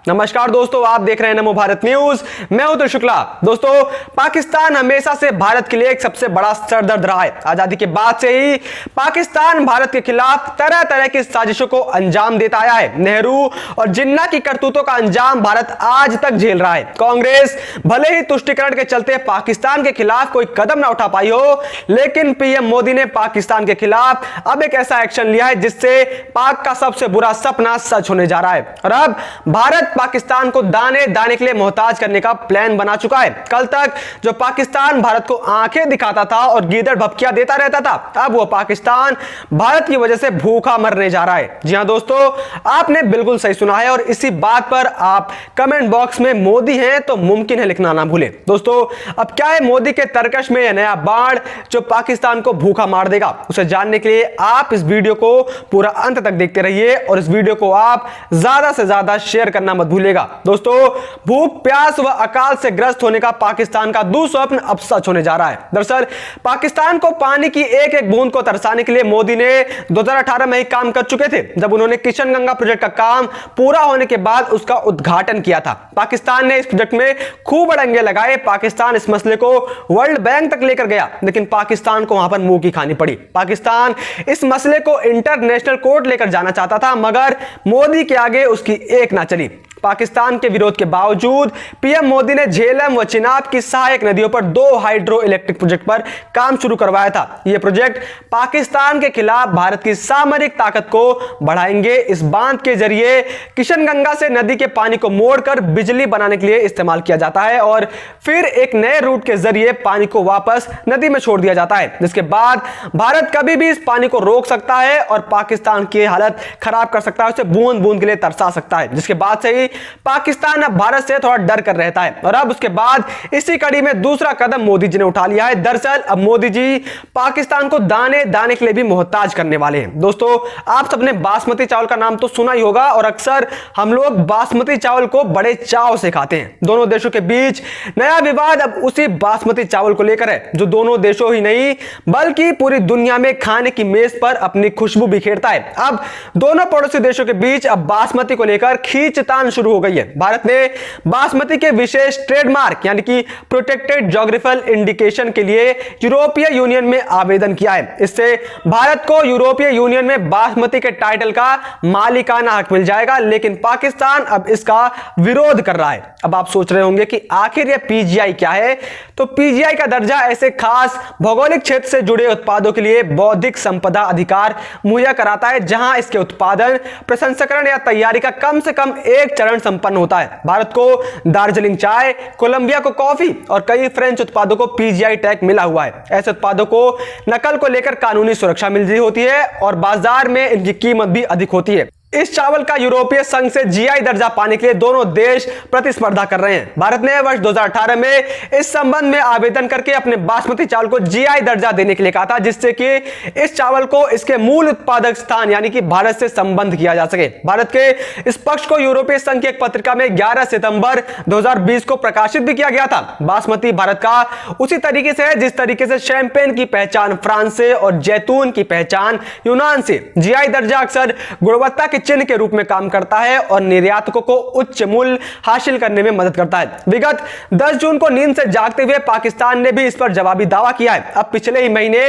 नमस्कार दोस्तों, आप देख रहे हैं नमो भारत न्यूज। मैं हूं तो शुक्ला। दोस्तों, पाकिस्तान हमेशा से भारत के लिए एक सबसे बड़ा सरदर्द रहा है। आजादी के बाद से ही पाकिस्तान भारत के खिलाफ तरह तरह की साजिशों को अंजाम देता आया है। नेहरू और जिन्ना की करतूतों का अंजाम भारत आज तक झेल रहा है। कांग्रेस भले ही तुष्टीकरण के चलते पाकिस्तान के खिलाफ कोई कदम ना उठा पाई हो, लेकिन पीएम मोदी ने पाकिस्तान के खिलाफ अब एक ऐसा एक्शन लिया है जिससे पाक का सबसे बुरा सपना सच होने जा रहा है। और अब भारत पाकिस्तान को दाने दाने के लिए मोहताज करने का प्लान बना चुका है। कल तक जो पाकिस्तान भारत को आंखें दिखाता था और गीदड़ भपकियां देता रहता था, अब वो पाकिस्तान भारत की वजह से भूखा मरने जा रहा है। जी हां दोस्तों, आपने बिल्कुल सही सुना है और इसी बात पर आप कमेंट बॉक्स में मोदी हैं तो मुमकिन है लिखना ना भूलें। दोस्तों, अब क्या है मोदी के तरकश में यह नया बाढ़ जो पाकिस्तान को भूखा मार देगा? उसे जानने के लिए आप इस वीडियो को पूरा अंत तक देखते रहिए और इस वीडियो को आप ज्यादा से ज्यादा शेयर करना मत भूलिएगा। दोस्तों, भूख प्यास व अकाल से ग्रस्त होने का पाकिस्तान का दुस्वप्न अब सच होने जा रहा है। दरअसल पाकिस्तान को पानी की एक एक बूंद को तरसाने के लिए मोदी ने 2018 में ही काम कर चुके थे, जब उन्होंने किशन गंगा प्रोजेक्ट का काम पूरा होने के बाद उसका उद्घाटन किया था। पाकिस्तान ने इस प्रोजेक्ट में खूब अड़ंगे लगाए। पाकिस्तान इस मसले को वर्ल्ड बैंक तक लेकर गया, लेकिन पाकिस्तान को वहां पर मुंह की खानी पड़ी। पाकिस्तान इस मसले को इंटरनेशनल कोर्ट लेकर जाना चाहता था, मगर मोदी के आगे उसकी एक ना चली। पाकिस्तान के विरोध के बावजूद पीएम मोदी ने झेलम व चिनाब की सहायक नदियों पर 2 हाइड्रो इलेक्ट्रिक प्रोजेक्ट पर काम शुरू करवाया था। यह प्रोजेक्ट पाकिस्तान के खिलाफ भारत की सामरिक ताकत को बढ़ाएंगे। इस बांध के जरिए किशनगंगा से नदी के पानी को मोड़कर बिजली बनाने के लिए इस्तेमाल किया जाता है और फिर एक नए रूट के जरिए पानी को वापस नदी में छोड़ दिया जाता है, जिसके बाद भारत कभी भी इस पानी को रोक सकता है और पाकिस्तान की हालत खराब कर सकता है, उसे बूंद बूंद के लिए तरसा सकता है। जिसके बाद से ही पाकिस्तान अब भारत से थोड़ा डर कर रहता है और अब उसके बाद इसी कड़ी में दूसरा कदम मोदी जी ने उठा लिया है। दरअसल अब मोदी जी पाकिस्तान को दाने दाने के लिए भी मोहताज करने वाले हैं। दोस्तों, आप सबने बासमती चावल का नाम तो सुना ही होगा और अक्सर हम लोग बासमती चावल को बड़े चाव से खाते हैं। दोनों देशों के बीच नया विवाद अब उसी बासमती चावल को लेकर है, जो दोनों देशों ही नहीं बल्कि पूरी दुनिया में खाने की मेज पर अपनी खुशबू बिखेरता है। अब दोनों पड़ोसी देशों के बीच अब बासमती को लेकर खींचतान शुरू हो गई है। भारत ने बासमती के विशेष ट्रेडमार्क यानी कि प्रोटेक्टेड ज्योग्राफिकल इंडिकेशन के लिए यूरोपीय यूनियन में आवेदन किया है। इससे भारत को यूरोपीय यूनियन में बासमती के टाइटल का मालिकाना हक मिल जाएगा, लेकिन पाकिस्तान अब इसका विरोध कर रहा है। अब आप सोच रहे होंगे कि आखिर यह पीजीआई क्या है? तो पीजीआई का दर्जा ऐसे खास भौगोलिक क्षेत्र से जुड़े उत्पादों के लिए बौद्धिक संपदा अधिकार मुहैया कराता है, जहां इसके उत्पादन, प्रसंस्करण या तैयारी का कम से कम एक चरण संपन्न होता है। भारत को दार्जिलिंग चाय, कोलंबिया को कॉफी और कई फ्रेंच उत्पादों को पीजीआई टैग मिला हुआ है। ऐसे उत्पादों को नकल को लेकर कानूनी सुरक्षा मिल रही होती है और बाजार में इनकी कीमत भी अधिक होती है। इस चावल का यूरोपीय संघ से जीआई दर्जा पाने के लिए दोनों देश प्रतिस्पर्धा कर रहे हैं। भारत ने वर्ष 2018 में इस संबंध में आवेदन करके अपने बासमती चावल को जीआई दर्जा देने के लिए कहा था, जिससे कि इस चावल को इसके मूल उत्पादक स्थान यानी कि भारत से संबंध किया जा सके। भारत के इस पक्ष को यूरोपीय संघ की एक पत्रिका में 11 सितंबर 2020 को प्रकाशित भी किया गया था। बासमती भारत का उसी तरीके से है जिस तरीके से शैंपेन की पहचान फ्रांस से और जैतून की पहचान यूनान से। जीआई दर्जा अक्सर गुणवत्ता के चिन्ह के रूप में काम करता है और निर्यातकों को उच्च मूल्य हासिल करने में मदद करता है। विगत 10 जून को नींद से जागते हुए पाकिस्तान ने भी इस पर जवाबी दावा किया है। अब पिछले ही महीने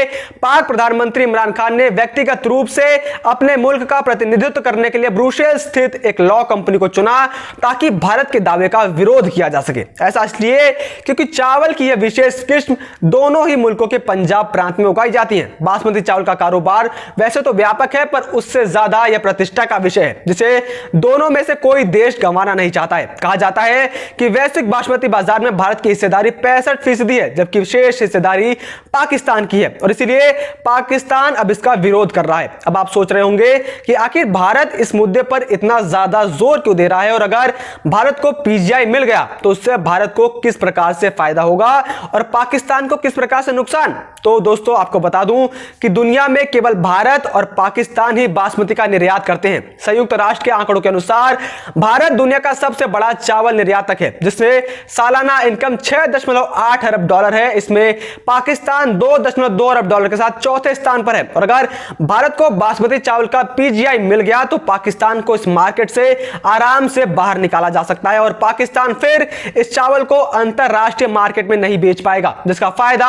पाक प्रधानमंत्री इमरान खान ने व्यक्तिगत रूप से अपने मुल्क का प्रतिनिधित्व करने के लिए ब्रुसेल्स स्थित एक लॉ कंपनी को चुना ताकि भारत के दावे का विरोध किया जा सके। ऐसा इसलिए क्योंकि चावल की यह विशेष किस्म दोनों ही मुल्कों के पंजाब प्रांत में उगाई जाती है। बासमती चावल का कारोबार वैसे तो व्यापक है, पर उससे ज्यादा यह प्रतिष्ठा का विषय है जिसे दोनों में से कोई देश गंवाना नहीं चाहता है। कहा जाता है कि वैश्विक बासमती बाजार में भारत की हिस्सेदारी 65% है, जबकि विशेष हिस्सेदारी पाकिस्तान की है और इसीलिए पाकिस्तान अब इसका विरोध कर रहा है। अब आप सोच रहे होंगे कि आखिर भारत इस मुद्दे पर इतना ज्यादा जोर क्यों दे रहा है और अगर भारत को पीजीआई मिल गया तो उससे भारत को किस प्रकार से फायदा होगा और पाकिस्तान को किस प्रकार से नुकसान? तो दोस्तों, आपको बता दूं कि दुनिया में केवल भारत और पाकिस्तान ही बासमती का निर्यात करते हैं। संयुक्त राष्ट्र के आंकड़ों के अनुसार भारत दुनिया का सबसे बड़ा चावल निर्यातक है, जिसमें सालाना इनकम 6.8 अरब डॉलर है। इसमें पाकिस्तान 2.2 अरब डॉलर के साथ चौथे स्थान पर है। और अगर भारत को बासमती चावल का पीजीआई मिल गया तो पाकिस्तान को इस मार्केट से आराम से बाहर निकाला जा सकता है और पाकिस्तान फिर इस चावल को अंतरराष्ट्रीय मार्केट में नहीं बेच पाएगा, जिसका फायदा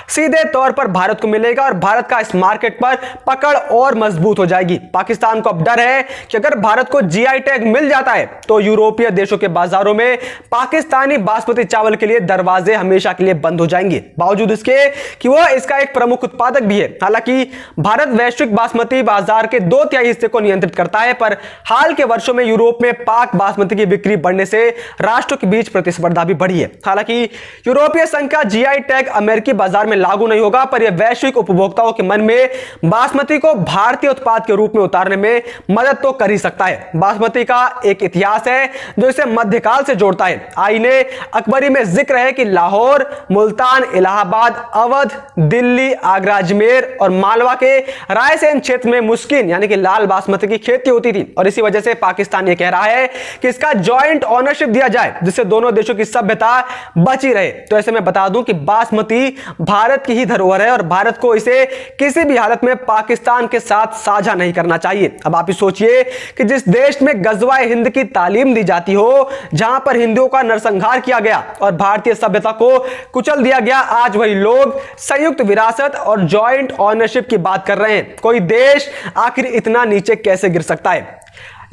सीधे तौर पर भारत को मिलेगा और भारत का इस मार्केट पर पकड़ और मजबूत हो जाएगी। पाकिस्तान को अब डर है कि अगर भारत को जीआई टैग मिल जाता है तो यूरोपीय देशों के बाजारों में पाकिस्तानी बासमती चावल के लिए दरवाजे हमेशा के लिए बंद हो जाएंगे, बावजूद इसके कि वह इसका एक प्रमुख उत्पादक भी है। हालांकि भारत वैश्विक बासमती बाजार के 2/3 हिस्से को नियंत्रित करता है, पर हाल के वर्षों में यूरोप में पाक बासमती की बिक्री बढ़ने से राष्ट्रों के बीच प्रतिस्पर्धा भी बढ़ी है। हालांकि यूरोपीय संघ का जीआई टैग अमेरिकी बाजार में लागू नहीं होगा, पर यह वैश्विक उपभोक्ताओं के मन में बासमती को भारतीय उत्पाद के रूप में उतारने में मदद तो कर ही सकता है। बासमती का एक इतिहास है जो इसे मध्यकाल से जोड़ता है। आईने अकबरी में जिक्र है कि लाहौर, मुल्तान, इलाहाबाद, अवध, दिल्ली, आगरा, अजमेर और मालवा के रायसेन क्षेत्र में मुस्किन यानी कि लाल बासमती की खेती होती थी और इसी वजह से पाकिस्तान ये कह रहा है कि इसका जॉइंट ऑनरशिप दिया जाए, जिससे दोनों देशों की सभ्यता बची रहे। तो ऐसे में बता दूं कि बासमती भारत की ही धरोहर है और भारत को इसे किसी भी हालत में पाकिस्तान के साथ साझा नहीं करना चाहिए। अब आप ही सोचिए कि जिस देश में गजवाए हिंद की तालीम दी जाती हो, जहां पर हिंदुओं का नरसंहार किया गया और भारतीय सभ्यता को कुचल दिया गया, आज वही लोग संयुक्त विरासत और जॉइंट ऑनरशिप की बात कर रहे हैं। कोई देश आखिर इतना नीचे कैसे गिर सकता है?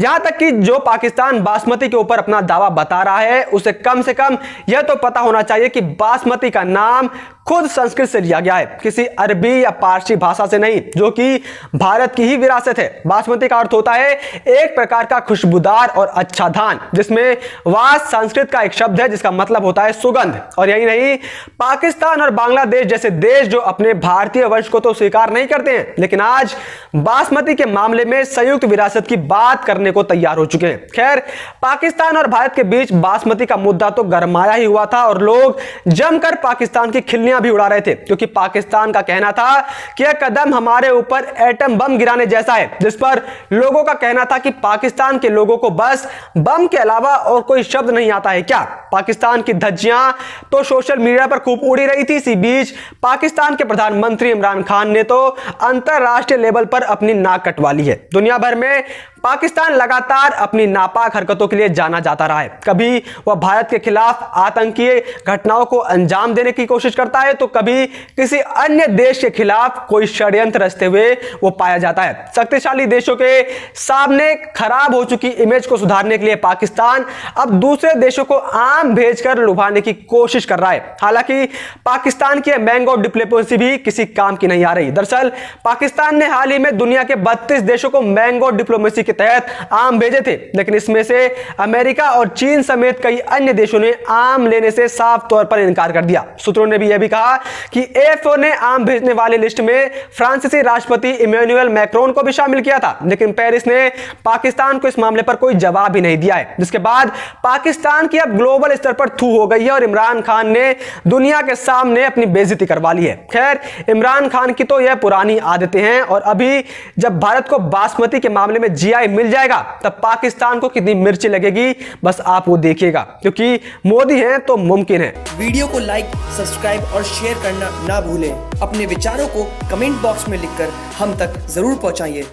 यहां तक कि जो पाकिस्तान बासमती के ऊपर अपना दावा बता रहा है उसे कम से कम यह तो पता होना चाहिए कि बासमती का नाम खुद संस्कृत से लिया गया है, किसी अरबी या पारसी भाषा से नहीं, जो कि भारत की ही विरासत है। बासमती का अर्थ होता है एक प्रकार का खुशबूदार और अच्छा धान, जिसमें वास संस्कृत का एक शब्द है जिसका मतलब होता है सुगंध। और यही नहीं, पाकिस्तान और बांग्लादेश जैसे देश जो अपने भारतीय वंश को तो स्वीकार नहीं करते हैं, लेकिन आज बासमती के मामले में संयुक्त विरासत की बात करने को तैयार हो चुके हैं। खैर, पाकिस्तान और भारत के बीच बासमती का मुद्दा तो गरमाया ही हुआ था और लोग जमकर पाकिस्तान की खिल्लियां भी उड़ा रहे थे, क्योंकि पाकिस्तान का कहना था कि यह कदम हमारे ऊपर एटम बम गिराने जैसा है, जिस पर लोगों का कहना था कि पाकिस्तान के लोगों को बस बम के अलावा और कोई शब्द नहीं आता है क्या। पाकिस्तान की धज्जियां तो सोशल मीडिया पर खूब उड़ी रही थी। इसी बीच पाकिस्तान के प्रधानमंत्री इमरान खान ने तो अंतरराष्ट्रीय लेवल पर अपनी नाक कटवा ली है। दुनिया भर में पाकिस्तान लगातार अपनी नापाक हरकतों के लिए जाना जाता रहा है। कभी वह भारत के खिलाफ आतंकी घटनाओं को अंजाम देने की कोशिश करता है तो कभी किसी अन्य देश के खिलाफ कोई षड्यंत्र रचते हुए वो पाया जाता है। शक्तिशाली देशों के सामने खराब हो चुकी इमेज को सुधारने के लिए पाकिस्तान अब दूसरे देशों को आम भेजकर लुभाने की कोशिश कर रहा है। हालांकि पाकिस्तान की मैंगो डिप्लोमेसी भी किसी काम की नहीं आ रही। दरअसल पाकिस्तान ने हाल ही में दुनिया के 32 देशों को मैंगो डिप्लोमेसी के तहत आम भेजे थे, लेकिन इसमें से अमेरिका और चीन समेत कई अन्य देशों ने आम लेने से साफ तौर पर इनकार कर दिया। सूत्रों ने भी यह भी कहा कि एएफओ ने आम भेजने वाली लिस्ट में फ्रांसीसी राष्ट्रपति इमैनुअल मैक्रोन को भी शामिल किया था, लेकिन पेरिस ने पाकिस्तान को इस मामले पर कोई जवाब ही नहीं दिया है, जिसके बाद पाकिस्तान की अब ग्लोबल स्तर पर थू हो गई है और इमरान खान ने दुनिया के सामने अपनी बेइज्जती करवा ली है। खैर, इमरान खान की तो यह पुरानी आदतें हैं और अभी जब भारत को बासमती के मामले में जीआई मिल जाएगा तब पाकिस्तान को कितनी मिर्ची लगेगी बस आप वो देखिएगा, क्योंकि मोदी हैं तो मुमकिन है। वीडियो को लाइक, सब्सक्राइब और शेयर करना ना भूलें। अपने विचारों को कमेंट बॉक्स में लिखकर हम तक जरूर पहुंचाइए।